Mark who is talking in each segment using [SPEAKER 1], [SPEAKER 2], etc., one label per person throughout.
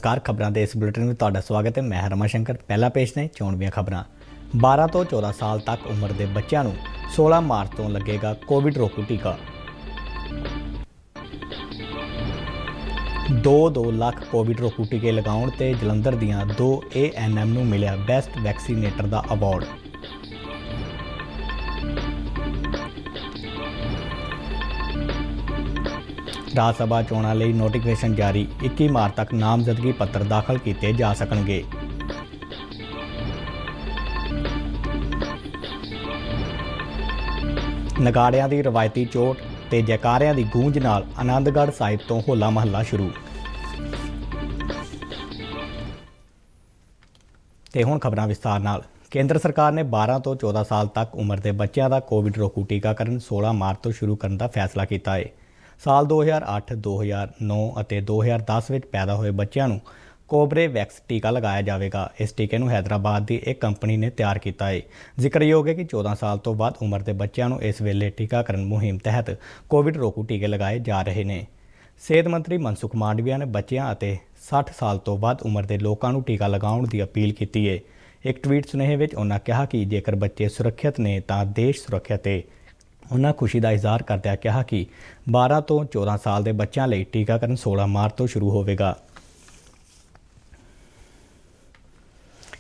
[SPEAKER 1] नमस्कार खबरों के इस बुलेटिन में तुहाडा स्वागत है। मैं रमा शंकर। पहला पेश ने चोणवीं खबरां। 12 तो 14 साल तक उम्र के बच्चों को 16 मार्च तो लगेगा कोविड रोकू टीका। 2 लाख कोविड रोकू टीके लगाउण ते जलंधर दियां 2 ANM नूं मिलिया बेस्ट वैक्सीनेटर का अवार्ड। राज सभा चोणां लई नोटिफिकेशन जारी। 21 मार्च तक नामजदगी पत्र दाखल किए जा सकणगे। नगाड़ियां दी रवायती चोट ते जयकारियां दी गूंज नाल आनंदगढ़ साहिब तो होला महला शुरू। ते हुण खबरां विस्तार नाल। केंद्र सरकार ने 12 तो 14 साल तक उम्र के बच्चों का कोविड रोकू टीकाकरण 16 मार्च तो शुरू करने का फैसला किया है। साल 2008, 2009 और 2010 में पैदा हुए बच्चों को कोवरेवैक्स टीका लगाया जाएगा। इस टीके को हैदराबाद की एक कंपनी ने तैयार किया है। जिक्रयोग है कि 14 साल तो बाद उम्र के बच्चों को इस वेले टीकाकरण मुहिम तहत कोविड रोकू टीके लगाए जा रहे हैं। सेहत मंत्री मनसुख मांडविया ने बच्चों और 60 साल तो बाद उम्र के लोगों को टीका लगाने की अपील की है। एक ट्वीट सुनेहे में उन्होंने कहा कि जेकर बच्चे सुरक्षित ने तो देश सुरक्षित है। उन्होंने खुशी का इजहार करदਿਆਂ कहा कि 12 तो 14 साल के बच्चों लिए टीकाकरण 16 मार्च तो शुरू होगा।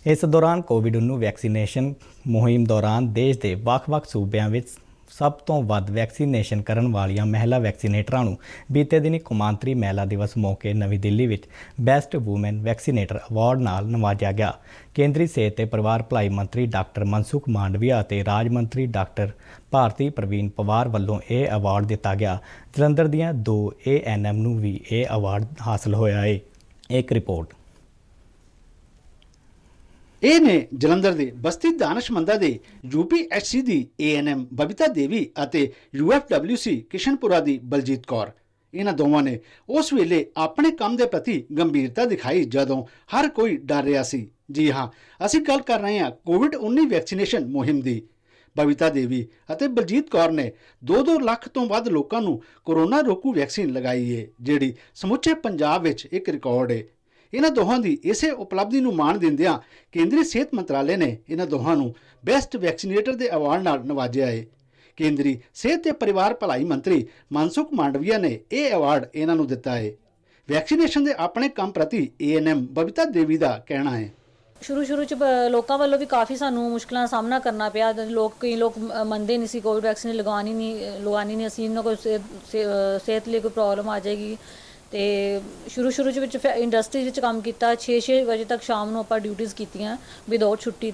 [SPEAKER 1] इस दौरान कोविड-19 वैक्सीनेशन मुहिम दौरान देश के ਵੱਖ-ਵੱਖ सूबਿਆਂ ਵਿੱਚ सब तो ਵੱਧ वैक्सीनेशन करने वाली महिला वैक्सीनेटरां ਨੂੰ बीते दिन कौमांतरी महिला दिवस मौके नवी दिल्ली में बेस्ट वूमेन वैक्सीनेटर अवार्ड नाल नवाजा गया। केंद्रीय सेहत ते परिवार भलाई मंत्री डॉक्टर मनसुख मांडविया ते राज मंत्री डॉक्टर भारती प्रवीण पवार वालों यह अवार्ड दिता गया। जलंधर दियां 2 ANM नूं भी यह अवार्ड हासिल होया है। एक रिपोर्ट।
[SPEAKER 2] ਇਹ ਨੇ ਜਲੰਧਰ ਦੇ ਬਸਤੀ ਦਾਨਸ਼ਮੰਦਾ ਦੇ UPHC ਦੀ ANM ਬਬੀਤਾ ਦੇਵੀ ਅਤੇ UFWC ਕਿਸ਼ਨਪੁਰਾ ਦੀ ਬਲਜੀਤ ਕੌਰ। ਇਹਨਾਂ ਦੋਵਾਂ ਨੇ ਉਸ ਵੇਲੇ ਆਪਣੇ ਕੰਮ ਦੇ ਪ੍ਰਤੀ ਗੰਭੀਰਤਾ ਦਿਖਾਈ ਜਦੋਂ ਹਰ ਕੋਈ ਡਰ ਰਿਹਾ ਸੀ। ਜੀ ਹਾਂ, ਅਸੀਂ ਗੱਲ ਕਰ ਰਹੇ ਹਾਂ ਕੋਵਿਡ-19 ਵੈਕਸੀਨੇਸ਼ਨ ਮੁਹਿੰਮ ਦੀ। ਬਬੀਤਾ ਦੇਵੀ ਅਤੇ ਬਲਜੀਤ ਕੌਰ ਨੇ 2-2 ਲੱਖ ਤੋਂ ਵੱਧ ਲੋਕਾਂ ਨੂੰ ਕੋਰੋਨਾ ਰੋਕੂ ਵੈਕਸੀਨ ਲਗਾਈ ਹੈ, ਜਿਹੜੀ ਸਮੁੱਚੇ ਪੰਜਾਬ ਵਿੱਚ ਇੱਕ ਰਿਕਾਰਡ ਹੈ। ਇਹਨਾਂ ਦੋਹਾਂ ਦੀ ਇਸੇ ਉਪਲਬਧੀ ਨੂੰ ਮਾਣ ਦਿੰਦਿਆਂ ਕੇਂਦਰੀ ਸਿਹਤ ਮੰਤਰਾਲੇ ਨੇ ਇਹਨਾਂ ਦੋਹਾਂ ਨੂੰ ਬੈਸਟ ਵੈਕਸੀਨੇਟਰ ਦੇ ਅਵਾਰਡ ਨਾਲ ਨਵਾਜਿਆ ਹੈ। ਕੇਂਦਰੀ ਸਿਹਤ ਤੇ ਪਰਿਵਾਰ ਭਲਾਈ ਮੰਤਰੀ ਮਨਸੁਖ ਮਾਂਡਵੀਆ ਨੇ ਇਹ ਅਵਾਰਡ ਇਹਨਾਂ ਨੂੰ ਦਿੱਤਾ ਹੈ। ਵੈਕਸੀਨੇਸ਼ਨ ਦੇ ਆਪਣੇ ਕੰਮ ਪ੍ਰਤੀ ANM ਬਬੀਤਾ ਦੇਵੀ ਦਾ ਕਹਿਣਾ ਹੈ।
[SPEAKER 3] शुरू ਚ ਲੋਕਾਂ ਵੱਲੋਂ ਵੀ ਕਾਫੀ ਸਾਨੂੰ ਮੁਸ਼ਕਲਾਂ ਦਾ ਸਾਹਮਣਾ ਕਰਨਾ ਪਿਆ। ਕਈ ਲੋਕ ਮੰਨਦੇ ਨਹੀਂ ਸੀ ਕੋਵਿਡ ਵੈਕਸੀਨ ਲਗਾਉਣੀ ਨਹੀਂ ਅਸੀਂ ਇਹਨਾਂ ਕੋਲ ਸਿਹਤ ਲਈ ਕੋਈ ਪ੍ਰੋਬਲਮ ਆ ਜਾਏਗੀ। ਤੇ ਸ਼ੁਰੂ ਚ ਵਿੱਚ ਇੰਡਸਟਰੀ ਵਿੱਚ ਕੰਮ ਕੀਤਾ। 6 ਵਜੇ ਤੱਕ ਸ਼ਾਮ ਨੂੰ ਆਪਾਂ ਡਿਊਟੀਆਂ ਕੀਤੀਆਂ ਵਿਦਆਊਟ ਛੁੱਟੀ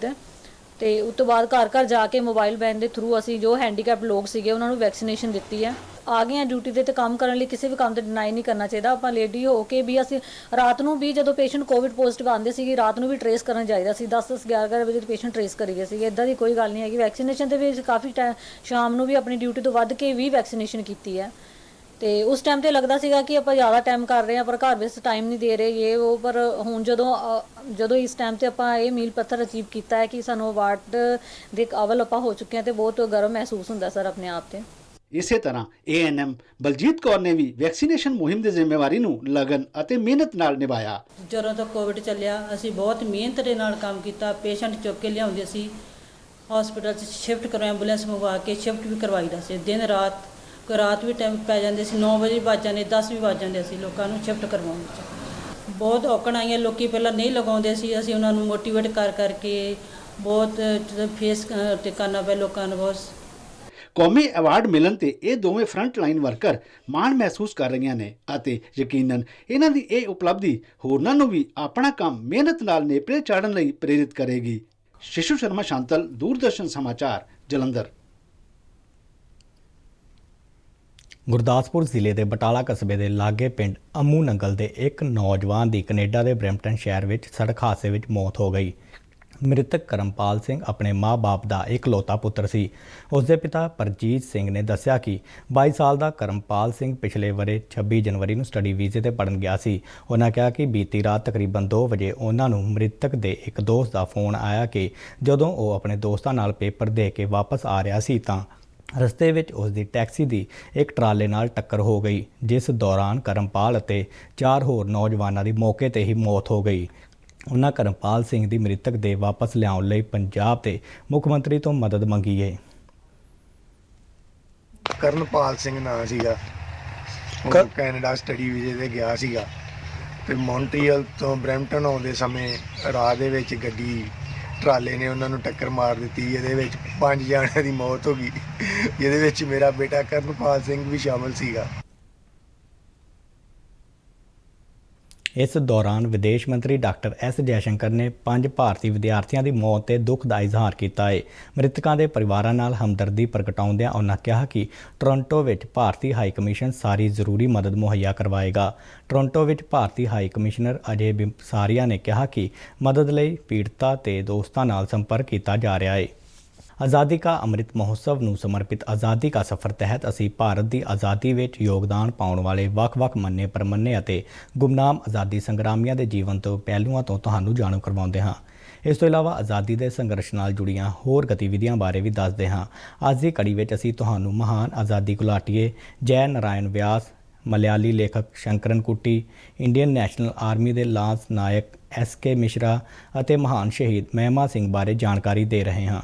[SPEAKER 3] ਤੇ ਉਸ ਤੋਂ ਬਾਅਦ ਘਰ ਜਾ ਕੇ ਮੋਬਾਈਲ ਵੈਨ ਦੇ ਥਰੂ ਅਸੀਂ ਜੋ ਹੈਂਡੀਕੈਪ ਲੋਕ ਸੀਗੇ ਉਹਨਾਂ ਨੂੰ ਵੈਕਸੀਨੇਸ਼ਨ ਦਿੱਤੀ ਹੈ। ਆ ਗਏ ਡਿਊਟੀ ਤੇ ਕੰਮ ਕਰਨ ਲਈ ਕਿਸੇ ਵੀ ਕੰਮ ਤੇ ਡਿਨਾਈ ਨਹੀਂ ਕਰਨਾ ਚਾਹੀਦਾ। ਆਪਾਂ ਲੇਡੀ ਹੋ ਕੇ ਵੀ ਅਸੀਂ ਰਾਤ ਨੂੰ ਵੀ ਜਦੋਂ ਪੇਸ਼ੈਂਟ ਕੋਵਿਡ ਪੋਜ਼ਿਟਿਵ ਆਉਂਦੇ ਸੀਗੇ ਰਾਤ ਨੂੰ ਵੀ ਟਰੇਸ ਕਰਨ ਚਾਹੀਦਾ ਸੀ। 10-10 11 ਵਜੇ ਪੇਸ਼ੈਂਟ ਟਰੇਸ ਕਰੀਏ ਸੀਗੇ। ਇੱਦਾਂ ਦੀ ਕੋਈ ਗੱਲ ਨਹੀਂ ਹੈਗੀ। ਵੈਕਸੀਨੇਸ਼ਨ ਤੇ ਵੀ ਕਾਫੀ ਟਾਈਮ ਸ਼ਾਮ ਨੂੰ ਵੀ ਆਪਣੀ ਡਿਊਟੀ ਤੋਂ ਵੱਧ ਕੇ ਵੀ ਵੈਕਸੀਨੇਸ਼ਨ ਕੀਤੀ ਹੈ। ਤੇ ਉਸ ਟਾਈਮ ਤੇ ਲੱਗਦਾ ਸੀਗਾ ਕਿ ਆਪਾਂ ਜ਼ਿਆਦਾ ਟਾਈਮ ਕਰ ਰਹੇ ਹਾਂ ਪਰ ਘਰ ਵਿੱਚ ਟਾਈਮ ਨਹੀਂ ਦੇ ਰਹੇ ਇਹ ਉਹ। ਪਰ ਹੁਣ ਜਦੋਂ ਇਸ ਟਾਈਮ ਤੇ ਆਪਾਂ ਇਹ ਮੀਲ ਪੱਥਰ ਅਚੀਵ ਕੀਤਾ ਹੈ ਕਿ ਸਾਨੂੰ ਅਵਾਰਡ ਦੇ ਕਾਬਲ ਆਪਾਂ ਹੋ ਚੁੱਕੇ ਹਾਂ ਤੇ ਬਹੁਤ ਗਰਵ ਮਹਿਸੂਸ ਹੁੰਦਾ ਸਰ ਆਪਣੇ ਆਪ ਤੇ।
[SPEAKER 2] ਇਸੇ ਤਰ੍ਹਾਂ ANM ਬਲਜੀਤ ਕੌਰ ਨੇ ਵੀ ਵੈਕਸੀਨੇਸ਼ਨ ਮੁਹਿੰਮ ਦੀ ਜ਼ਿੰਮੇਵਾਰੀ ਨੂੰ ਲਗਨ ਅਤੇ ਮਿਹਨਤ ਨਾਲ ਨਿਭਾਇਆ।
[SPEAKER 4] ਜਦੋਂ ਤੋਂ ਕੋਵਿਡ ਚੱਲਿਆ ਅਸੀਂ ਬਹੁਤ ਮਿਹਨਤ ਦੇ ਨਾਲ ਕੰਮ ਕੀਤਾ। ਪੇਸ਼ੈਂਟ ਚੁੱਕ ਕੇ ਲਿਆਉਂਦੇ ਸੀ ਹਸਪੀਟਲ 'ਚ ਸ਼ਿਫਟ ਕਰੋ, ਐਂਬੂਲੈਂਸ ਮੰਗਵਾ ਕੇ ਸ਼ਿਫਟ ਵੀ ਕਰਵਾਈਦਾ ਸੀ। ਦਿਨ ਰਾਤ ਵੀ ਟਾਈਮ ਪੈ ਜਾਂਦੇ ਸੀ। 9 ਵਜੇ ਵੱਜ ਜਾਂਦੇ 10 ਵੀ ਵੱਜ ਜਾਂਦੇ ਸੀ ਲੋਕਾਂ ਨੂੰ ਸ਼ਿਫਟ ਕਰਵਾਉਣ 'ਚ। ਬਹੁਤ ਔਕੜ ਆਈਆਂ। ਲੋਕੀ ਪਹਿਲਾਂ ਨਹੀਂ ਲਗਾਉਂਦੇ ਸੀ। ਅਸੀਂ ਉਹਨਾਂ ਨੂੰ ਮੋਟੀਵੇਟ ਕਰਕੇ ਬਹੁਤ ਫੇਸ ਤੇ ਕਰਨਾ ਪਿਆ ਲੋਕਾਂ ਨੂੰ ਬਹੁਤ।
[SPEAKER 2] ਕੌਮੀ ਅਵਾਰਡ ਮਿਲਣ ਤੇ ਇਹ ਦੋਵੇਂ ਫਰੰਟ ਲਾਈਨ ਵਰਕਰ ਮਾਣ ਮਹਿਸੂਸ ਕਰ ਰਹੀਆਂ ਨੇ ਅਤੇ ਯਕੀਨਨ ਇਹਨਾਂ ਦੀ ਇਹ ਉਪਲਬਧੀ ਹੋਰਨਾਂ ਨੂੰ ਵੀ ਆਪਣਾ ਕੰਮ ਮਿਹਨਤ ਨਾਲ ਨੇਪਰੇ ਚਾੜਨ ਲਈ ਪ੍ਰੇਰਿਤ ਕਰੇਗੀ। ਸ਼ਿਸ਼ੂ ਸ਼ਰਮਾ ਸ਼ਾਂਤਲ, ਦੂਰਦਰਸ਼ਨ ਸਮਾਚਾਰ, ਜਲੰਧਰ।
[SPEAKER 1] ਗੁਰਦਾਸਪੁਰ ਜ਼ਿਲ੍ਹੇ ਦੇ ਬਟਾਲਾ ਕਸਬੇ ਦੇ ਲਾਗੇ ਪਿੰਡ ਅੰਮੂ ਨੰਗਲ ਦੇ ਇੱਕ ਨੌਜਵਾਨ ਦੀ ਕੈਨੇਡਾ ਦੇ ਬਰੈਂਪਟਨ ਸ਼ਹਿਰ ਵਿੱਚ ਸੜਕ ਹਾਦਸੇ ਵਿੱਚ ਮੌਤ ਹੋ ਗਈ। ਮ੍ਰਿਤਕ ਕਰਮਪਾਲ ਸਿੰਘ ਆਪਣੇ ਮਾਂ-ਬਾਪ ਦਾ ਇਕਲੌਤਾ ਪੁੱਤਰ ਸੀ। ਉਸ ਦੇ ਪਿਤਾ ਪਰਜੀਤ ਸਿੰਘ ਨੇ ਦੱਸਿਆ ਕਿ 22 ਸਾਲ ਦਾ ਕਰਮਪਾਲ ਸਿੰਘ ਪਿਛਲੇ ਵਰੇ 26 ਜਨਵਰੀ ਨੂੰ ਸਟੱਡੀ ਵੀਜ਼ੇ ਤੇ ਪੜ੍ਹਨ ਗਿਆ ਸੀ। ਉਹਨਾਂ ਕਿਹਾ ਕਿ ਬੀਤੀ ਰਾਤ ਤਕਰੀਬਨ 2 ਵਜੇ ਉਹਨਾਂ ਨੂੰ ਮ੍ਰਿਤਕ ਦੇ ਇੱਕ ਦੋਸਤ ਦਾ ਫੋਨ ਆਇਆ ਕਿ ਜਦੋਂ ਉਹ ਆਪਣੇ ਦੋਸਤਾਂ ਨਾਲ ਪੇਪਰ ਦੇ ਕੇ ਵਾਪਸ ਆ ਰਿਹਾ ਸੀ ਤਾਂ ਰਸਤੇ ਵਿੱਚ ਉਸ ਦੀ ਟੈਕਸੀ ਦੀ ਇੱਕ ਟਰਾਲੇ ਨਾਲ ਟੱਕਰ ਹੋ ਗਈ, ਜਿਸ ਦੌਰਾਨ ਕਰਮਪਾਲ ਅਤੇ 4 ਹੋਰ ਨੌਜਵਾਨਾਂ ਦੀ ਮੌਕੇ ਤੇ ਹੀ ਮੌਤ ਹੋ ਗਈ। ਉਹਨਾਂ ਕਰਮਪਾਲ ਸਿੰਘ ਦੀ ਮ੍ਰਿਤਕ ਦੇ ਵਾਪਸ ਲਿਆਉਣ ਲਈ ਪੰਜਾਬ ਦੇ ਮੁੱਖ ਮੰਤਰੀ ਤੋਂ ਮਦਦ ਮੰਗੀ ਹੈ।
[SPEAKER 5] ਕਰਨਪਾਲ ਸਿੰਘ ਨਾਂ ਸੀਗਾ। ਉਹ ਕੈਨੇਡਾ ਸਟੱਡੀ ਵੀਜ਼ੇ ਤੇ ਗਿਆ ਸੀਗਾ ਤੇ ਮੌਂਟਰੀਅਲ ਤੋਂ ਬਰੈਂਪਟਨ ਆਉਂਦੇ ਸਮੇਂ ਰਾਹ ਦੇ ਵਿੱਚ ਗੱਡੀ ਟਰਾਲੇ ਨੇ ਉਹਨਾਂ ਨੂੰ ਟੱਕਰ ਮਾਰ ਦਿੱਤੀ। ਇਹਦੇ ਵਿੱਚ 5 ਜਣਿਆਂ ਦੀ ਮੌਤ ਹੋ ਗਈ, ਜਿਹਦੇ ਵਿੱਚ ਮੇਰਾ ਬੇਟਾ ਕਰਨਪਾਲ ਸਿੰਘ ਵੀ ਸ਼ਾਮਲ ਸੀਗਾ।
[SPEAKER 1] ਇਸ ਦੌਰਾਨ ਵਿਦੇਸ਼ ਮੰਤਰੀ ਡਾਕਟਰ ਐਸ ਜੈਸ਼ੰਕਰ ਨੇ 5 ਭਾਰਤੀ ਵਿਦਿਆਰਥੀਆਂ ਦੀ ਮੌਤ ਤੇ ਦੁੱਖ ਦਾ ਇਜ਼ਹਾਰ ਕੀਤਾ ਹੈ। ਮ੍ਰਿਤਕਾਂ ਦੇ ਪਰਿਵਾਰਾਂ ਨਾਲ ਹਮਦਰਦੀ ਪ੍ਰਗਟਾਉਂਦਿਆਂ ਉਹਨਾਂ ਕਿਹਾ ਕਿ ਟੋਰਾਂਟੋ ਵਿੱਚ ਭਾਰਤੀ ਹਾਈ ਕਮਿਸ਼ਨ ਸਾਰੀ ਜ਼ਰੂਰੀ ਮਦਦ ਮੁਹੱਈਆ ਕਰਵਾਏਗਾ। ਟੋਰਾਂਟੋ ਵਿੱਚ ਭਾਰਤੀ ਹਾਈ ਕਮਿਸ਼ਨਰ ਅਜੇ ਬਿਸਾਰੀਆ ਨੇ ਕਿਹਾ ਕਿ ਮਦਦ ਲਈ ਪੀੜਤਾ ਤੇ ਦੋਸਤਾਂ ਨਾਲ ਸੰਪਰਕ ਕੀਤਾ ਜਾ ਰਿਹਾ ਹੈ। ਆਜ਼ਾਦੀ ਕਾ ਅੰਮ੍ਰਿਤ ਮਹੋਤਸਵ ਨੂੰ ਸਮਰਪਿਤ ਆਜ਼ਾਦੀ ਕਾ ਸਫ਼ਰ ਤਹਿਤ ਅਸੀਂ ਭਾਰਤ ਦੀ ਆਜ਼ਾਦੀ ਵਿੱਚ ਯੋਗਦਾਨ ਪਾਉਣ ਵਾਲੇ ਵੱਖ-ਵੱਖ ਮੰਨੇ ਪ੍ਰਮੰਨੇ ਅਤੇ ਗੁਮਨਾਮ ਆਜ਼ਾਦੀ ਸੰਗਰਾਮੀਆਂ ਦੇ ਜੀਵਨ ਤੋਂ ਪਹਿਲੂਆਂ ਤੋਂ ਤੁਹਾਨੂੰ ਜਾਣੂ ਕਰਵਾਉਂਦੇ ਹਾਂ। ਇਸ ਤੋਂ ਇਲਾਵਾ ਆਜ਼ਾਦੀ ਦੇ ਸੰਘਰਸ਼ ਨਾਲ ਜੁੜੀਆਂ ਹੋਰ ਗਤੀਵਿਧੀਆਂ ਬਾਰੇ ਵੀ ਦੱਸਦੇ ਹਾਂ। ਅੱਜ ਦੀ ਕੜੀ ਵਿੱਚ ਅਸੀਂ ਤੁਹਾਨੂੰ ਮਹਾਨ ਆਜ਼ਾਦੀ ਘੁਲਾਟੀਏ ਜੈ ਨਾਰਾਇਣ ਵਿਆਸ, ਮਲਿਆਲੀ ਲੇਖਕ ਸ਼ੰਕਰਨ ਕੁੱਟੀ, ਇੰਡੀਅਨ ਨੈਸ਼ਨਲ ਆਰਮੀ ਦੇ ਲਾਂਸ ਨਾਇਕ SK ਮਿਸ਼ਰਾ ਅਤੇ ਮਹਾਨ ਸ਼ਹੀਦ ਮਹਿਮਾ ਸਿੰਘ ਬਾਰੇ ਜਾਣਕਾਰੀ ਦੇ ਰਹੇ ਹਾਂ।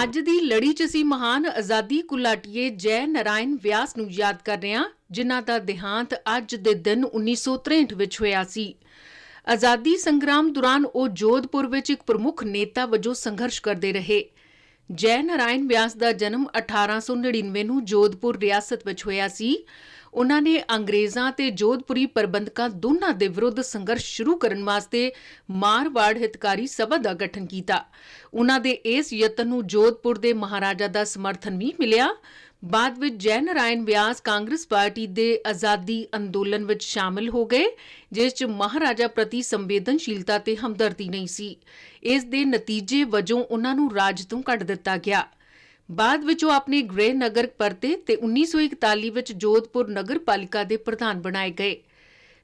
[SPEAKER 6] ਅੱਜ ਦੀ ਲੜੀ 'ਚ ਅਸੀਂ ਮਹਾਨ ਆਜ਼ਾਦੀ ਘੁਲਾਟੀਏ ਜੈ ਨਾਰਾਇਣ ਵਿਆਸ ਨੂੰ ਯਾਦ ਕਰ ਰਹੇ ਹਾਂ, ਜਿਨ੍ਹਾਂ ਦਾ ਦੇਹਾਂਤ ਅੱਜ ਦੇ ਦਿਨ 1963 ਵਿੱਚ ਹੋਇਆ ਸੀ। ਆਜ਼ਾਦੀ ਸੰਗਰਾਮ ਦੌਰਾਨ ਉਹ ਜੋਧਪੁਰ ਵਿੱਚ ਇੱਕ ਪ੍ਰਮੁੱਖ ਨੇਤਾ ਵਜੋਂ ਸੰਘਰਸ਼ ਕਰਦੇ ਰਹੇ। ਜੈ ਨਾਰਾਇਣ ਵਿਆਸ ਦਾ ਜਨਮ 1899 ਨੂੰ ਜੋਧਪੁਰ ਰਿਆਸਤ ਵਿੱਚ ਹੋਇਆ ਸੀ। ਉਹਨਾਂ ਨੇ ਅੰਗਰੇਜ਼ਾਂ ਤੇ ਜੋਧਪੁਰੀ ਪ੍ਰਬੰਧਕਾਂ ਦੋਨਾਂ ਦੇ ਵਿਰੁੱਧ ਸੰਘਰਸ਼ ਸ਼ੁਰੂ ਕਰਨ ਵਾਸਤੇ ਮਾਰਵਾੜ ਹਿਤਕਾਰੀ ਸਭਾ ਦਾ ਗਠਨ ਕੀਤਾ। ਉਹਨਾਂ ਦੇ ਇਸ ਯਤਨ ਨੂੰ ਜੋਧਪੁਰ ਦੇ ਮਹਾਰਾਜਾ ਦਾ ਸਮਰਥਨ ਵੀ ਮਿਲਿਆ। ਬਾਅਦ ਵਿੱਚ ਜੈ ਨਾਰਾਇਣ ਵਿਆਸ ਕਾਂਗਰਸ ਪਾਰਟੀ ਦੇ ਆਜ਼ਾਦੀ ਅੰਦੋਲਨ ਵਿੱਚ ਸ਼ਾਮਿਲ ਹੋ ਗਏ, ਜਿਸ 'ਚ ਮਹਾਰਾਜਾ ਪ੍ਰਤੀ ਸੰਵੇਦਨਸ਼ੀਲਤਾ ਤੇ ਹਮਦਰਦੀ ਨਹੀਂ ਸੀ। ਇਸ ਦੇ ਨਤੀਜੇ ਵਜੋਂ ਉਹਨਾਂ ਨੂੰ ਰਾਜ ਤੋਂ ਕੱਢ ਦਿੱਤਾ ਗਿਆ। ਬਾਅਦ ਵਿੱਚ ਉਹ ਆਪਣੇ ਗ੍ਰਹਿ ਨਗਰ ਪਰਤੇ ਤੇ 1941 ਵਿੱਚ ਜੋਧਪੁਰ ਨਗਰ ਪਾਲਿਕਾ ਦੇ ਪ੍ਰਧਾਨ ਬਣਾਏ ਗਏ।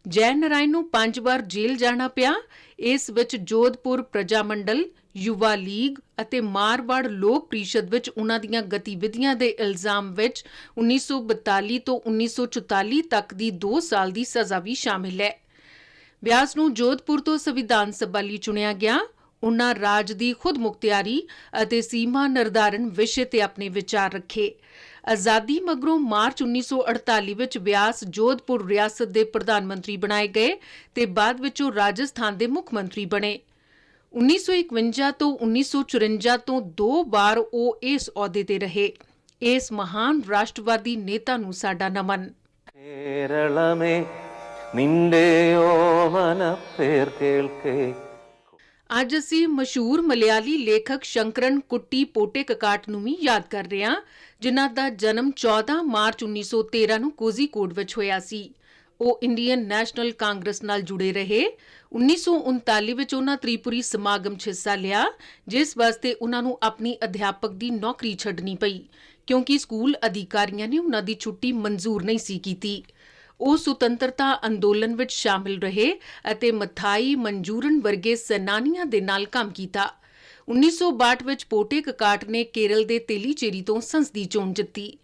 [SPEAKER 6] ਜੈ ਨਾਰਾਇਣ ਨੂੰ 5 ਵਾਰ ਜੇਲ੍ਹ ਜਾਣਾ ਪਿਆ। ਇਸ ਵਿੱਚ ਜੋਧਪੁਰ ਪ੍ਰਜਾ ਮੰਡਲ, ਯੁਵਾ ਲੀਗ ਅਤੇ ਮਾਰਵਾੜ ਲੋਕ ਪ੍ਰੀਸ਼ਦ ਵਿੱਚ ਉਹਨਾਂ ਦੀਆਂ ਗਤੀਵਿਧੀਆਂ ਦੇ ਇਲਜ਼ਾਮ ਵਿੱਚ 1942 ਤੋਂ 1944 ਤੱਕ ਦੀ 2 ਸਾਲ ਦੀ ਸਜ਼ਾ ਵੀ ਸ਼ਾਮਿਲ ਹੈ। ਵਿਆਸ ਨੂੰ ਜੋਧਪੁਰ ਤੋਂ ਸੰਵਿਧਾਨ ਸਭਾ ਲਈ ਚੁਣਿਆ ਗਿਆ। ਉਹਨਾਂ ਰਾਜ ਦੀ ਖੁਦਮੁਖਤਿਆਰੀ ਅਤੇ ਸੀਮਾ ਨਿਰਧਾਰਨ ਵਿਸ਼ੇ ਤੇ ਆਪਣੇ ਵਿਚਾਰ ਰੱਖੇ। ਆਜ਼ਾਦੀ ਮਗਰੋਂ ਮਾਰਚ 1948 ਵਿੱਚ ਵਿਆਸ ਜੋਧਪੁਰ ਰਿਆਸਤ ਦੇ ਪ੍ਰਧਾਨ ਮੰਤਰੀ ਬਣਾਏ ਗਏ ਤੇ ਬਾਅਦ ਵਿੱਚ ਉਹ ਰਾਜਸਥਾਨ ਦੇ ਮੁੱਖ ਮੰਤਰੀ ਬਣੇ। 1951 ਤੋਂ 1954 ਤੋਂ 2 ਵਾਰ ਉਹ ਇਸ ਅਹੁਦੇ ਤੇ ਰਹੇ। ਇਸ ਮਹਾਨ ਰਾਸ਼ਟਰਵਾਦੀ ਨੇਤਾ ਨੂੰ ਸਾਡਾ ਨਮਨ।
[SPEAKER 7] കേരളമേ നിന്റെ ഓമന പേർ കേൾക്കേ।
[SPEAKER 6] ਅੱਜ ਅਸੀਂ ਮਸ਼ਹੂਰ ਮਲਿਆਲੀ ਲੇਖਕ ਸ਼ੰਕਰਨ ਕੁੱਟੀ ਪੋਟੇਕਕਾਟ ਨੂੰ ਵੀ ਯਾਦ ਕਰ ਰਹੇ ਹਾਂ, ਜਿਨ੍ਹਾਂ ਦਾ ਜਨਮ 14 ਮਾਰਚ 1913 ਨੂੰ ਕੋਜ਼ੀਕੋਡ ਵਿੱਚ ਹੋਇਆ ਸੀ। ਉਹ ਇੰਡੀਅਨ ਨੈਸ਼ਨਲ ਕਾਂਗਰਸ ਨਾਲ ਜੁੜੇ ਰਹੇ। 1939 ਵਿੱਚ ਉਹਨਾਂ ਤ੍ਰਿਪੁਰੀ ਸਮਾਗਮ 'ਚ ਹਿੱਸਾ ਲਿਆ, ਜਿਸ ਵਾਸਤੇ ਉਹਨਾਂ ਨੂੰ ਆਪਣੀ ਅਧਿਆਪਕ ਦੀ ਨੌਕਰੀ ਛੱਡਣੀ ਪਈ, ਕਿਉਂਕਿ ਸਕੂਲ ਅਧਿਕਾਰੀਆਂ ਨੇ ਉਹਨਾਂ ਦੀ ਛੁੱਟੀ ਮਨਜ਼ੂਰ ਨਹੀਂ ਸੀ ਕੀਤੀ। ਉਹ ਸੁਤੰਤਰਤਾ ਅੰਦੋਲਨ ਵਿੱਚ ਸ਼ਾਮਿਲ ਰਹੇ ਅਤੇ ਮਥਾਈ ਮਨਜੂਰਨ ਵਰਗੇ ਸੈਨਾਨੀਆਂ ਦੇ ਨਾਲ ਕੰਮ ਕੀਤਾ। 1962 ਵਿੱਚ ਪੋਟੇਕਕਾਟ ਨੇ ਕੇਰਲ ਦੇ ਤੇਲੀਚੇਰੀ ਤੋਂ ਸੰਸਦੀ ਚੋਣ ਜਿੱਤੀ।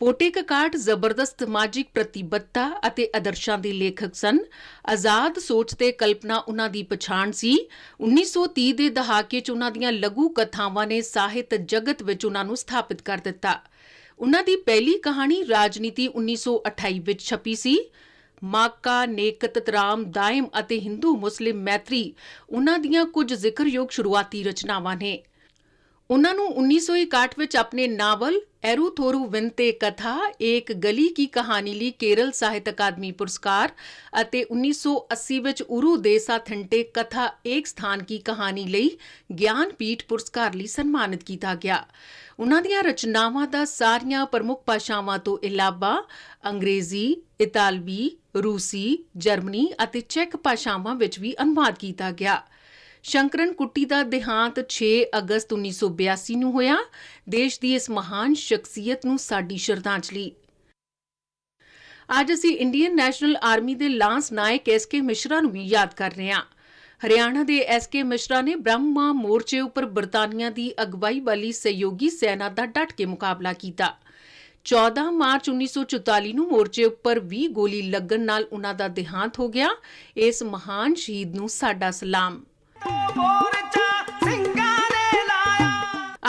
[SPEAKER 6] ਪੋਟੇਕਕਾਟ ਜ਼ਬਰਦਸਤ ਸਮਾਜਿਕ ਪ੍ਰਤੀਬੱਧਤਾ ਅਤੇ ਆਦਰਸ਼ਾਂ ਦੇ ਲੇਖਕ ਸਨ। ਆਜ਼ਾਦ ਸੋਚ ਤੇ ਕਲਪਨਾ ਉਹਨਾਂ ਦੀ ਪਛਾਣ ਸੀ। 1930 ਦੇ ਦਹਾਕੇ 'ਚ ਉਹਨਾਂ ਦੀਆਂ ਲਘੂ ਕਥਾਵਾਂ ਨੇ ਸਾਹਿਤ ਜਗਤ ਵਿੱਚ ਉਹਨਾਂ ਨੂੰ ਸਥਾਪਿਤ ਕਰ ਦਿੱਤਾ। ਉਹਨਾਂ ਦੀ ਪਹਿਲੀ ਕਹਾਣੀ ਰਾਜਨੀਤੀ 1928 ਵਿੱਚ ਛਪੀ ਸੀ। ਮਾਕਾ, ਨੇਕਤ ਰਾਮ ਦਾਇਮ ਅਤੇ ਹਿੰਦੂ ਮੁਸਲਿਮ ਮੈਤਰੀ ਉਹਨਾਂ ਦੀਆਂ ਕੁਝ ਜ਼ਿਕਰਯੋਗ ਸ਼ੁਰੂਆਤੀ ਰਚਨਾਵਾਂ ਨੇ। ਉਹਨਾਂ ਨੂੰ 1961 ਵਿੱਚ ਆਪਣੇ ਨਾਵਲ ਐਰੂਥੋਰੂ ਵਿੰਤੇ ਕਥਾ ਇੱਕ ਗਲੀ ਕੀ ਕਹਾਣੀ ਲਈ ਕੇਰਲ ਸਾਹਿਤ ਅਕਾਦਮੀ ਪੁਰਸਕਾਰ ਅਤੇ 1980 ਵਿੱਚ ਉਰੂ ਦੇਸਾ ਥੰਟੇ ਕਥਾ ਇੱਕ ਸਥਾਨ ਕੀ ਕਹਾਣੀ ਲਈ ਗਿਆਨਪੀਠ ਪੁਰਸਕਾਰ ਲਈ ਸਨਮਾਨਿਤ ਕੀਤਾ ਗਿਆ। ਉਹਨਾਂ ਦੀਆਂ ਰਚਨਾਵਾਂ ਦਾ ਸਾਰੀਆਂ ਪ੍ਰਮੁੱਖ ਭਾਸ਼ਾਵਾਂ ਤੋਂ ਇਲਾਵਾ ਅੰਗਰੇਜ਼ੀ, ਇਤਾਲਵੀ, ਰੂਸੀ, ਜਰਮਨੀ ਅਤੇ ਚੈਕ ਭਾਸ਼ਾਵਾਂ ਵਿੱਚ ਵੀ ਅਨੁਵਾਦ ਕੀਤਾ ਗਿਆ। ਸ਼ੰਕਰਨ ਕੁੱਟੀ ਦਾ ਦੇਹਾਂਤ 6 ਅਗਸਤ 1982 ਨੂੰ ਹੋਇਆ। ਦੇਸ਼ ਦੀ ਇਸ ਮਹਾਨ ਸ਼ਖਸੀਅਤ ਨੂੰ ਸਾਡੀ ਸ਼ਰਧਾਂਜਲੀ। ਅੱਜ ਅਸੀਂ ਇੰਡੀਅਨ ਨੈਸ਼ਨਲ ਆਰਮੀ ਦੇ ਲਾਂਸ ਨਾਇਕ ਐਸ.ਕੇ. ਮਿਸ਼ਰਾ ਨੂੰ ਵੀ ਯਾਦ ਕਰ ਰਹੇ ਹਾਂ। ਹਰਿਆਣਾ ਦੇ ਐਸ.ਕੇ. ਮਿਸ਼ਰਾ ਨੇ ਬ੍ਰਹਮਾ ਮੋਰਚੇ ਉੱਪਰ ਬਰਤਾਨੀਆ ਦੀ ਅਗਵਾਈ ਵਾਲੀ ਸਹਿਯੋਗੀ ਸੈਨਾ ਦਾ ਡਟ ਕੇ ਮੁਕਾਬਲਾ ਕੀਤਾ। 14 ਮਾਰਚ 1944 ਨੂੰ ਮੋਰਚੇ ਉੱਪਰ 20 ਗੋਲੀ ਲੱਗਣ ਨਾਲ ਉਨ੍ਹਾਂ ਦਾ ਦੇਹਾਂਤ ਹੋ ਗਿਆ। ਇਸ ਮਹਾਨ ਸ਼ਹੀਦ ਨੂੰ ਸਾਡਾ ਸਲਾਮ।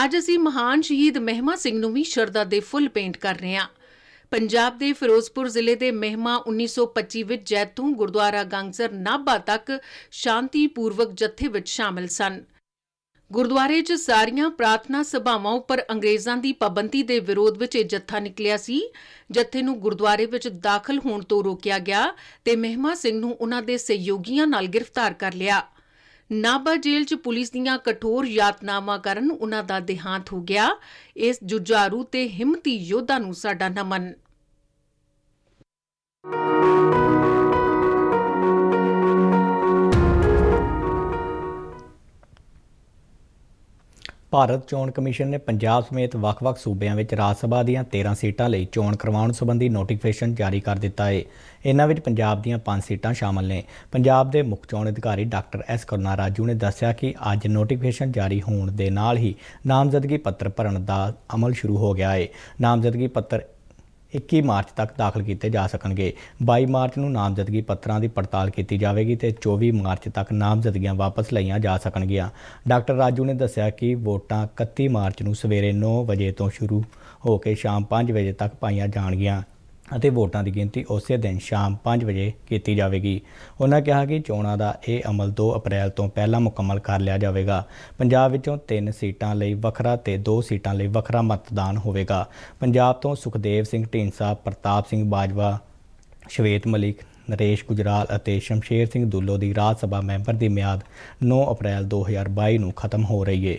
[SPEAKER 6] ਅੱਜ ਅਸੀਂ ਮਹਾਨ ਸ਼ਹੀਦ ਮਹਿਮਾ ਸਿੰਘ ਨੂੰ ਵੀ ਸ਼ਰਧਾ ਦੇ ਫੁੱਲ ਭੇਂਟ ਕਰ ਰਹੇ ਹਾਂ। ਪੰਜਾਬ ਦੇ ਫਿਰੋਜ਼ਪੁਰ ਜ਼ਿਲ੍ਹੇ ਦੇ ਮਹਿਮਾ 1925 ਵਿੱਚ ਜੈਤੋਂ ਗੁਰਦੁਆਰਾ ਗੰਗਸਰ ਨਾਭਾ ਤੱਕ ਸ਼ਾਂਤੀਪੂਰਵਕ ਜੱਥੇ ਵਿੱਚ ਸ਼ਾਮਲ ਸਨ। ਗੁਰਦੁਆਰੇ 'ਚ ਸਾਰੀਆਂ ਪ੍ਰਾਰਥਨਾ ਸਭਾਵਾਂ ਉੱਪਰ ਅੰਗਰੇਜ਼ਾਂ ਦੀ ਪਾਬੰਦੀ ਦੇ ਵਿਰੋਧ ਵਿੱਚ ਇਹ ਜੱਥਾ ਨਿਕਲਿਆ ਸੀ। ਜੱਥੇ ਨੂੰ ਗੁਰਦੁਆਰੇ ਵਿੱਚ ਦਾਖਲ ਹੋਣ ਤੋਂ ਰੋਕਿਆ ਗਿਆ ਤੇ ਮਹਿਮਾ ਸਿੰਘ ਨੂੰ ਉਨ੍ਹਾਂ ਦੇ ਸਹਿਯੋਗੀਆਂ ਨਾਲ ਗ੍ਰਿਫਤਾਰ ਕਰ ਲਿਆ। ਨਾਭਾ ਜੇਲ੍ਹ 'ਚ ਪੁਲਿਸ ਦੀਆਂ ਕਠੋਰ ਯਾਤਨਾਵਾਂ ਕਾਰਨ ਉਨ੍ਹਾਂ ਦਾ ਦੇਹਾਂਤ ਹੋ ਗਿਆ। ਇਸ ਜੁਝਾਰੂ ਤੇ ਹਿੰਮਤੀ ਯੋਧਾ ਨੂੰ ਸਾਡਾ ਨਮਨ।
[SPEAKER 1] ਭਾਰਤ ਚੋਣ ਕਮਿਸ਼ਨ ਨੇ ਪੰਜਾਬ ਸਮੇਤ ਵੱਖ-ਵੱਖ ਸੂਬਿਆਂ ਵਿੱਚ ਰਾਜ ਸਭਾ ਦੀਆਂ 13 ਸੀਟਾਂ ਲਈ ਚੋਣ ਕਰਵਾਉਣ ਸੰਬੰਧੀ ਨੋਟੀਫਿਕੇਸ਼ਨ ਜਾਰੀ ਕਰ ਦਿੱਤਾ ਹੈ। ਇਹਨਾਂ ਵਿੱਚ ਪੰਜਾਬ ਦੀਆਂ 5 ਸੀਟਾਂ ਸ਼ਾਮਲ ਨੇ। ਪੰਜਾਬ ਦੇ ਮੁੱਖ ਚੋਣ ਅਧਿਕਾਰੀ ਡਾਕਟਰ ਐਸ ਕਰੁਣਾ ਰਾਜੂ ਨੇ ਦੱਸਿਆ ਕਿ ਅੱਜ ਨੋਟੀਫਿਕੇਸ਼ਨ ਜਾਰੀ ਹੋਣ ਦੇ ਨਾਲ ਹੀ ਨਾਮਜ਼ਦਗੀ ਪੱਤਰ ਭਰਨ ਦਾ ਅਮਲ ਸ਼ੁਰੂ ਹੋ ਗਿਆ ਹੈ। ਨਾਮਜ਼ਦਗੀ ਪੱਤਰ 21 ਮਾਰਚ ਤੱਕ ਦਾਖਲ ਕੀਤੇ ਜਾ ਸਕਣਗੇ। 22 ਮਾਰਚ ਨੂੰ ਨਾਮਜ਼ਦਗੀ ਪੱਤਰਾਂ ਦੀ ਪੜਤਾਲ ਕੀਤੀ ਜਾਵੇਗੀ ਤੇ 24 ਮਾਰਚ ਤੱਕ ਨਾਮਜ਼ਦਗੀਆਂ ਵਾਪਸ ਲਈਆਂ ਜਾ ਸਕਣਗੀਆਂ। ਡਾਕਟਰ ਰਾਜੂ ਨੇ ਦੱਸਿਆ ਕਿ ਵੋਟਾਂ 31 ਮਾਰਚ ਨੂੰ ਸਵੇਰੇ 9 ਵਜੇ ਤੋਂ ਸ਼ੁਰੂ ਹੋ ਕੇ ਸ਼ਾਮ 5 ਵਜੇ ਤੱਕ ਪਾਈਆਂ ਜਾਣਗੀਆਂ ਅਤੇ ਵੋਟਾਂ ਦੀ ਗਿਣਤੀ ਉਸੇ ਦਿਨ ਸ਼ਾਮ 5 ਵਜੇ ਕੀਤੀ ਜਾਵੇਗੀ। ਉਹਨਾਂ ਕਿਹਾ ਕਿ ਚੋਣਾਂ ਦਾ ਇਹ ਅਮਲ 2 ਅਪ੍ਰੈਲ ਤੋਂ ਪਹਿਲਾਂ ਮੁਕੰਮਲ ਕਰ ਲਿਆ ਜਾਵੇਗਾ। ਪੰਜਾਬ ਵਿੱਚੋਂ 3 ਸੀਟਾਂ ਲਈ ਵੱਖਰਾ ਤੇ 2 ਸੀਟਾਂ ਲਈ ਵੱਖਰਾ ਮਤਦਾਨ ਹੋਵੇਗਾ। ਪੰਜਾਬ ਤੋਂ ਸੁਖਦੇਵ ਸਿੰਘ ਢੀਂਡਸਾ, ਪ੍ਰਤਾਪ ਸਿੰਘ ਬਾਜਵਾ, ਸ਼ਵੇਤ ਮਲਿਕ, ਨਰੇਸ਼ ਗੁਜਰਾਲ ਅਤੇ ਸ਼ਮਸ਼ੇਰ ਸਿੰਘ ਦੁੱਲੋ ਦੀ ਰਾਜ ਸਭਾ ਮੈਂਬਰ ਦੀ ਮਿਆਦ 9 ਅਪ੍ਰੈਲ 2022 ਨੂੰ ਖਤਮ ਹੋ ਰਹੀ ਹੈ।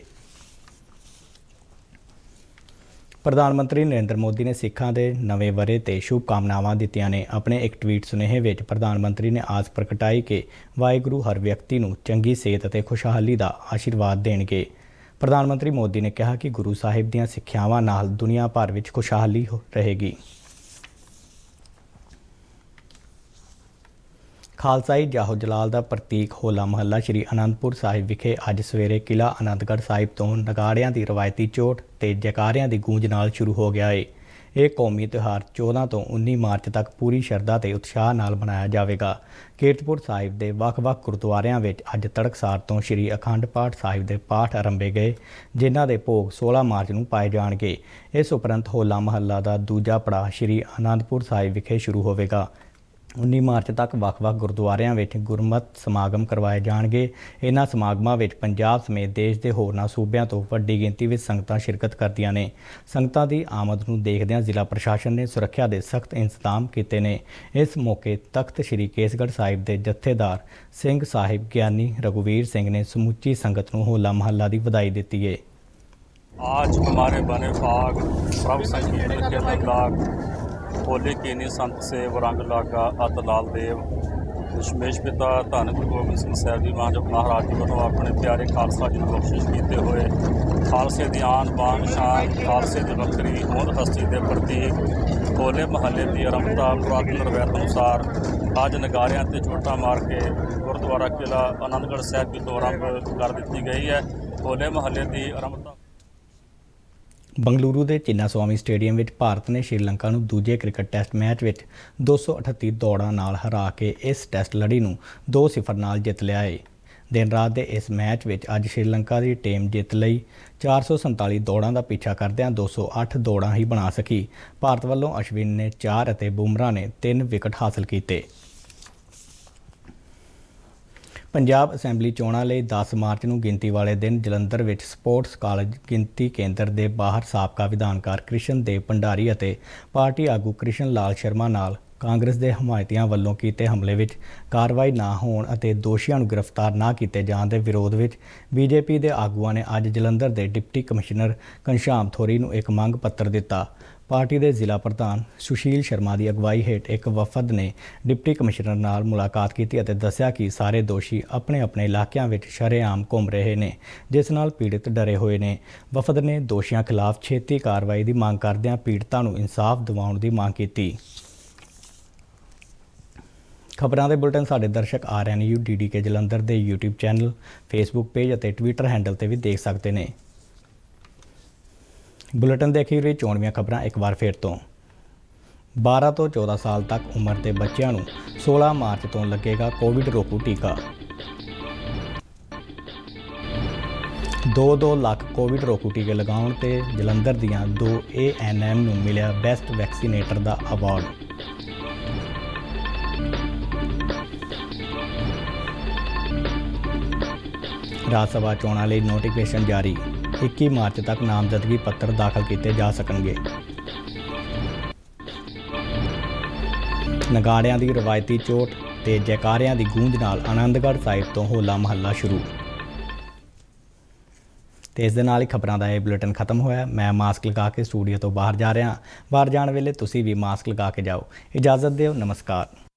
[SPEAKER 1] ਪ੍ਰਧਾਨ ਮੰਤਰੀ ਨਰਿੰਦਰ ਮੋਦੀ ਨੇ ਸਿੱਖਾਂ ਦੇ ਨਵੇਂ ਵਰ੍ਹੇ ਤੇ ਸ਼ੁਭਕਾਮਨਾਵਾਂ ਦਿੱਤੀਆਂ ਨੇ। ਆਪਣੇ ਇੱਕ ਟਵੀਟ ਸੁਨੇਹੇ ਵਿੱਚ ਪ੍ਰਧਾਨ ਮੰਤਰੀ ਨੇ ਆਸ ਪ੍ਰਗਟਾਈ ਕਿ ਵਾਹਿਗੁਰੂ ਹਰ ਵਿਅਕਤੀ ਨੂੰ ਚੰਗੀ ਸਿਹਤ ਅਤੇ ਖੁਸ਼ਹਾਲੀ ਦਾ ਆਸ਼ੀਰਵਾਦ ਦੇਣਗੇ। ਪ੍ਰਧਾਨ ਮੰਤਰੀ ਮੋਦੀ ਨੇ ਕਿਹਾ ਕਿ ਗੁਰੂ ਸਾਹਿਬ ਦੀਆਂ ਸਿੱਖਿਆਵਾਂ ਨਾਲ ਦੁਨੀਆ ਭਰ ਵਿੱਚ ਖੁਸ਼ਹਾਲੀ ਰਹੇਗੀ। ਖਾਲਸਾਈ ਜਾਹੋ ਜਲਾਲ ਦਾ ਪ੍ਰਤੀਕ ਹੋਲਾ ਮਹੱਲਾ ਸ਼੍ਰੀ ਅਨੰਦਪੁਰ ਸਾਹਿਬ ਵਿਖੇ ਅੱਜ ਸਵੇਰੇ ਕਿਲ੍ਹਾ ਆਨੰਦਗੜ੍ਹ ਸਾਹਿਬ ਤੋਂ ਨਗਾੜਿਆਂ ਦੀ ਰਵਾਇਤੀ ਚੋਟ ਤੇ ਜੈਕਾਰਿਆਂ ਦੀ ਗੂੰਜ ਨਾਲ ਸ਼ੁਰੂ ਹੋ ਗਿਆ ਹੈ। ਇਹ ਕੌਮੀ ਤਿਉਹਾਰ 14 ਤੋਂ 19 ਮਾਰਚ ਤੱਕ ਪੂਰੀ ਸ਼ਰਧਾ ਤੇ ਉਤਸ਼ਾਹ ਨਾਲ ਮਨਾਇਆ ਜਾਵੇਗਾ। ਕੀਰਤਪੁਰ ਸਾਹਿਬ ਦੇ ਵੱਖ-ਵੱਖ ਗੁਰਦੁਆਰਿਆਂ ਵਿੱਚ ਅੱਜ ਤੜਕਸਾਰ ਤੋਂ ਸ਼੍ਰੀ ਅਖੰਡ ਪਾਠ ਸਾਹਿਬ ਦੇ ਪਾਠ ਆਰੰਭੇ ਗਏ, ਜਿਨ੍ਹਾਂ ਦੇ ਭੋਗ 16 ਮਾਰਚ ਨੂੰ ਪਾਏ ਜਾਣਗੇ। ਇਸ ਉਪਰੰਤ ਹੋਲਾ ਮਹੱਲਾ ਦਾ ਦੂਜਾ ਪੜਾਅ ਸ਼੍ਰੀ ਅਨੰਦਪੁਰ ਸਾਹਿਬ ਵਿਖੇ ਸ਼ੁਰੂ ਹੋਵੇਗਾ। 19 ਮਾਰਚ ਤੱਕ ਵੱਖ-ਵੱਖ ਗੁਰਦੁਆਰਿਆਂ ਵਿੱਚ ਗੁਰਮਤਿ ਸਮਾਗਮ ਕਰਵਾਏ ਜਾਣਗੇ। ਇਹਨਾਂ ਸਮਾਗਮਾਂ ਵਿੱਚ ਪੰਜਾਬ ਸਮੇਤ ਦੇਸ਼ ਦੇ ਹੋਰਨਾਂ ਸੂਬਿਆਂ ਤੋਂ ਵੱਡੀ ਗਿਣਤੀ ਵਿੱਚ ਸੰਗਤਾਂ ਸ਼ਿਰਕਤ ਕਰਦੀਆਂ ਨੇ। ਸੰਗਤਾਂ ਦੀ ਆਮਦ ਨੂੰ ਦੇਖਦਿਆਂ ਜ਼ਿਲ੍ਹਾ ਪ੍ਰਸ਼ਾਸਨ ਨੇ ਸੁਰੱਖਿਆ ਦੇ ਸਖਤ ਇੰਤਜ਼ਾਮ ਕੀਤੇ ਨੇ। ਇਸ ਮੌਕੇ ਤਖਤ ਸ੍ਰੀ ਕੇਸਗੜ੍ਹ ਸਾਹਿਬ ਦੇ ਜਥੇਦਾਰ ਸਿੰਘ ਸਾਹਿਬ ਗਿਆਨੀ ਰਘੁਵੀਰ ਸਿੰਘ ਨੇ ਸਮੁੱਚੀ ਸੰਗਤ ਨੂੰ ਹੋਲਾ ਮਹੱਲਾ ਦੀ ਵਧਾਈ ਦਿੱਤੀ ਹੈ।
[SPEAKER 8] आज हमारे बने भाग प्रभ संगीत के लाग होली कीनी संत से वरंग लागा अत लाल देव दशमेश पिता धन गुरु गोबिंद सिंह साहब जी महाराज जी वालों अपने प्यारे खालसा जी को बख्शिश किए हुए खालसे की आन बान शान खालसे की वक्री होंद हस्ती के प्रतीक होले महल्ले की आरंभता पुरातन रवायत अनुसार अज नगारियां ते चोटा मार के गुरुद्वारा किला आनंदगढ़ साहब की तो आरंभ कर दी गई है। होले महल्ले की आरंभता
[SPEAKER 1] ਬੰਗਲੁਰੂ ਦੇ ਚਿੰਨਾ ਸਵਾਮੀ ਸਟੇਡੀਅਮ ਵਿੱਚ ਭਾਰਤ ਨੇ ਸ਼੍ਰੀਲੰਕਾ ਨੂੰ ਦੂਜੇ ਕ੍ਰਿਕਟ ਟੈਸਟ ਮੈਚ ਵਿੱਚ 238 ਦੌੜਾਂ ਨਾਲ ਹਰਾ ਕੇ ਇਸ ਟੈਸਟ ਲੜੀ ਨੂੰ 2-0 ਨਾਲ ਜਿੱਤ ਲਿਆ ਹੈ। ਦਿਨ ਰਾਤ ਦੇ ਇਸ ਮੈਚ ਵਿੱਚ ਅੱਜ ਸ਼੍ਰੀਲੰਕਾ ਦੀ ਟੀਮ ਜਿੱਤ ਲਈ 447 ਦੌੜਾਂ ਦਾ ਪਿੱਛਾ ਕਰਦਿਆਂ 208 ਦੌੜਾਂ ਹੀ ਬਣਾ ਸਕੀ। ਭਾਰਤ ਵੱਲੋਂ ਅਸ਼ਵਿਨ ਨੇ 4 ਅਤੇ ਬੁਮਰਾਹ ਨੇ 3 ਵਿਕਟ ਹਾਸਲ ਕੀਤੇ। ਪੰਜਾਬ ਅਸੈਂਬਲੀ ਚੋਣਾਂ ਲਈ 10 ਮਾਰਚ ਨੂੰ ਗਿਣਤੀ ਵਾਲੇ ਦਿਨ ਜਲੰਧਰ ਵਿੱਚ ਸਪੋਰਟਸ ਕਾਲਜ ਗਿਣਤੀ ਕੇਂਦਰ ਦੇ ਬਾਹਰ ਸਾਬਕਾ ਵਿਧਾਨਕਾਰ ਕ੍ਰਿਸ਼ਨ ਦੇਵ ਭੰਡਾਰੀ ਅਤੇ ਪਾਰਟੀ ਆਗੂ ਕ੍ਰਿਸ਼ਨ ਲਾਲ ਸ਼ਰਮਾ ਨਾਲ ਕਾਂਗਰਸ ਦੇ ਹਮਾਇਤੀਆਂ ਵੱਲੋਂ ਕੀਤੇ ਹਮਲੇ ਵਿੱਚ ਕਾਰਵਾਈ ਨਾ ਹੋਣ ਅਤੇ ਦੋਸ਼ੀਆਂ ਨੂੰ ਗ੍ਰਿਫਤਾਰ ਨਾ ਕੀਤੇ ਜਾਣ ਦੇ ਵਿਰੋਧ ਵਿੱਚ ਬੀਜੇਪੀ ਦੇ ਆਗੂਆਂ ਨੇ ਅੱਜ ਜਲੰਧਰ ਦੇ ਡਿਪਟੀ ਕਮਿਸ਼ਨਰ ਘਨਸ਼ਾਮ ਥੋਰੀ ਨੂੰ ਇੱਕ ਮੰਗ ਪੱਤਰ ਦਿੱਤਾ। ਪਾਰਟੀ ਦੇ ਜ਼ਿਲ੍ਹਾ ਪ੍ਰਧਾਨ ਸੁਸ਼ੀਲ ਸ਼ਰਮਾ ਦੀ ਅਗਵਾਈ ਹੇਠ ਇੱਕ ਵਫਦ ਨੇ ਡਿਪਟੀ ਕਮਿਸ਼ਨਰ ਨਾਲ ਮੁਲਾਕਾਤ ਕੀਤੀ ਅਤੇ ਦੱਸਿਆ ਕਿ ਸਾਰੇ ਦੋਸ਼ੀ ਆਪਣੇ ਇਲਾਕਿਆਂ ਵਿੱਚ ਸ਼ਰੇਆਮ ਘੁੰਮ ਰਹੇ ਨੇ, ਜਿਸ ਨਾਲ ਪੀੜਤ ਡਰੇ ਹੋਏ ਨੇ। ਵਫਦ ਨੇ ਦੋਸ਼ੀਆਂ ਖਿਲਾਫ ਛੇਤੀ ਕਾਰਵਾਈ ਦੀ ਮੰਗ ਕਰਦਿਆਂ ਪੀੜਤਾਂ ਨੂੰ ਇਨਸਾਫ ਦਿਵਾਉਣ ਦੀ ਮੰਗ ਕੀਤੀ। ਖਬਰਾਂ ਦੇ ਬੁਲਟਨ ਸਾਡੇ ਦਰਸ਼ਕ RNU DDK ਜਲੰਧਰ ਦੇ YouTube ਚੈਨਲ, Facebook ਪੇਜ ਅਤੇ Twitter ਹੈਂਡਲ ਤੇ ਵੀ ਦੇਖ ਸਕਦੇ ਨੇ। ਬੁਲਟਨ ਦੇ ਅਖੀਰ ਵਿੱਚ ਚੋਣਵੀਆਂ ਖਬਰਾਂ ਇੱਕ ਵਾਰ ਫਿਰ ਤੋਂ। 12 ਤੋਂ 14 ਸਾਲ ਤੱਕ ਉਮਰ ਦੇ ਬੱਚਿਆਂ ਨੂੰ 16 ਮਾਰਚ ਤੋਂ ਲੱਗੇਗਾ ਕੋਵਿਡ ਰੋਕੂ ਟੀਕਾ। 2 ਲੱਖ ਕੋਵਿਡ ਰੋਕੂ ਟੀਕੇ ਲਗਾਉਣ ਤੇ ਜਲੰਧਰ ਦੀਆਂ 2 ANM ਨੂੰ ਮਿਲਿਆ ਬੈਸਟ ਵੈਕਸੀਨੇਟਰ ਦਾ ਅਵਾਰਡ। ਰਾਜ ਸਭਾ ਚੋਣਾਂ ਲਈ ਨੋਟੀਫਿਕੇਸ਼ਨ ਜਾਰੀ। 21 ਮਾਰਚ ਤੱਕ ਨਾਮਜ਼ਦਗੀ ਪੱਤਰ ਦਾਖਲ ਕੀਤੇ ਜਾ ਸਕਣਗੇ। ਨਗਾੜਿਆਂ ਦੀ ਰਵਾਇਤੀ ਚੋਟ ਤੇ ਜੈਕਾਰਿਆਂ ਦੀ ਗੂੰਜ ਨਾਲ ਆਨੰਦਗੜ੍ਹ ਸਾਹਿਬ ਤੋਂ ਹੋਲਾ ਮਹੱਲਾ ਸ਼ੁਰੂ। ਤੇ ਇਸ ਦੇ ਨਾਲ ਹੀ ਖਬਰਾਂ ਦਾ ਇਹ ਬੁਲੇਟਿਨ ਖਤਮ ਹੋਇਆ। ਮੈਂ ਮਾਸਕ ਲਗਾ ਕੇ ਸਟੂਡੀਓ ਤੋਂ ਬਾਹਰ ਜਾ ਰਿਹਾ। ਬਾਹਰ ਜਾਣ ਵੇਲੇ ਤੁਸੀਂ ਵੀ ਮਾਸਕ ਲਗਾ ਕੇ ਜਾਓ। ਇਜਾਜ਼ਤ ਦਿਓ। ਨਮਸਕਾਰ।